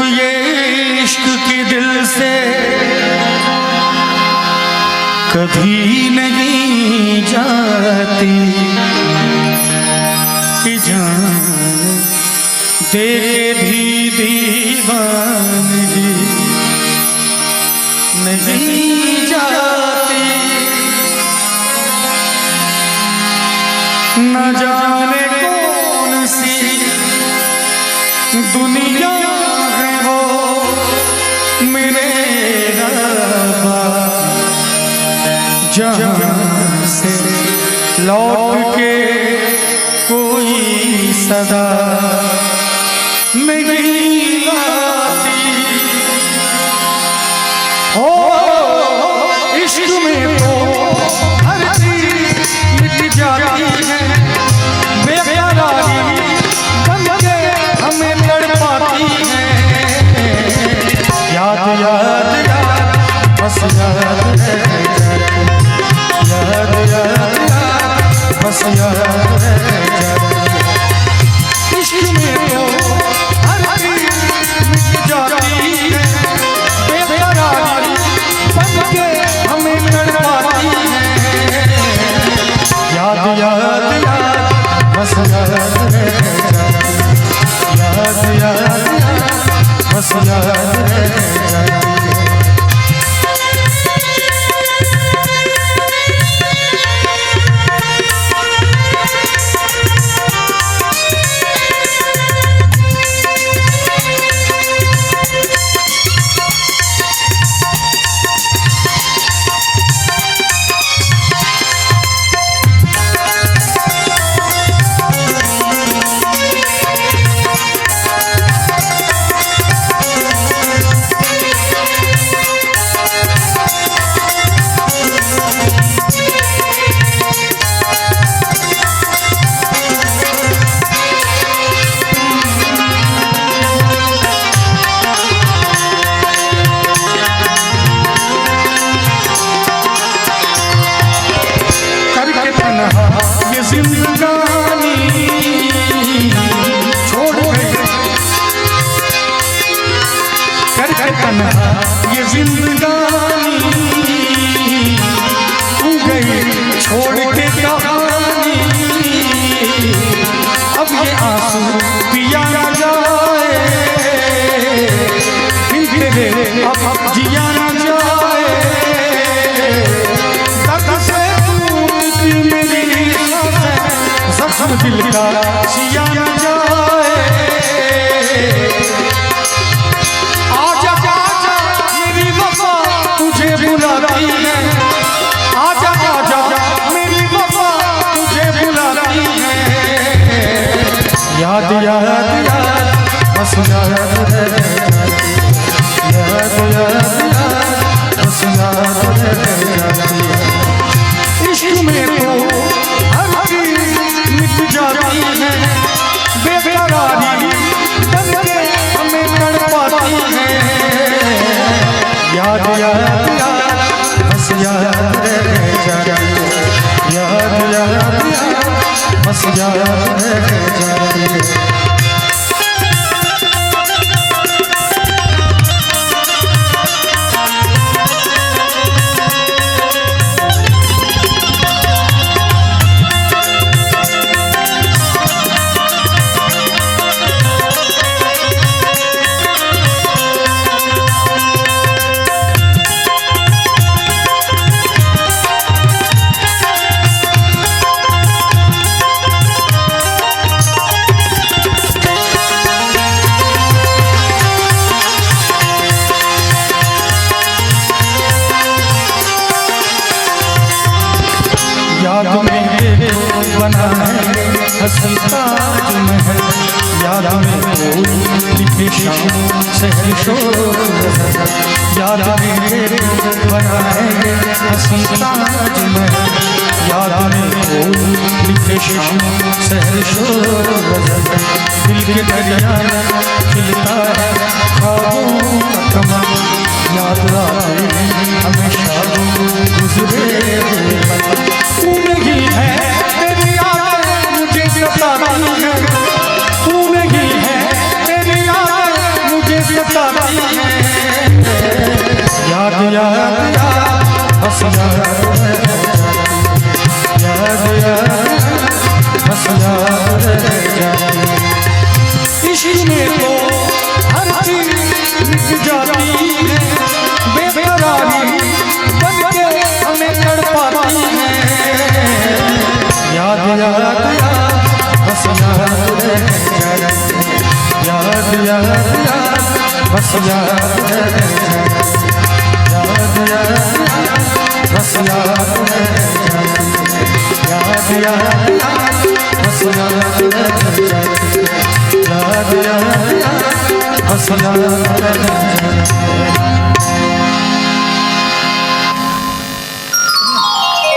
ये इश्क की दिल से कभी नहीं जाती कि जान दे भी दीवानगी नहीं जाती। न जाने कौन सी दुनिया है वो मेरे रब्बा, जहाँ से लौट के कोई सदा नहीं आती। ओ इश्क में तो हर चीज मिट जाती है, बेकरारी बन के हमें तड़पाती है। याद याद याद बस याद है, याद याद याद बस याद है। इश्क में तो हर चीज मिट जाती है, बेकरारी बन के हमें तड़पाती है। याद याद याद बस याद है, याद याद याद बस याद है। ये जिंदगानी छोड़ गए करके तन्हा, ये जिंदगानी तू गई छोड़ के कहानी। अब ये आंसू पिया ना जाए, तेरे अब जिया ना जाए। सब दिल का सिया न जाए। आजा आजा मेरी वफा तुझे बुलाती है, आजा आजा मेरी वफा तुझे बुलाती है। याद याद याद बस याद है, याद याद याद बस याद है। इश्क में तो हर चीज मिट जाती है, बेकरारी बन के हमें तड़पाती है। याद याद याद बस याद रह जाती, याद याद याद बस याद रह जाती। याद में बना है हंसी ताजमहल, याद में लिखे शाम शहर शोर। याद में बना है हंसी ताजमहल, याद में लिखे शाम शहर शोर। दिल के दरिया खिलता है ख्वाबों का कमल, याद आए हमेशा गुजरे तू नहीं है तेरी यादें मुझे सताती है, तू नहीं है तेरी यादें मुझे सताती याद बस याद रह जाती है, बस याद रह जाती है। इश्क में तो हर चीज मिट जाती है, बेकरारी बन के हमें तड़पाती है। याद बस याद रह जाती है, याद बस याद रह जाती है, बस याद रह जाती है, बस याद रह जाती है, बस याद रह जाती है।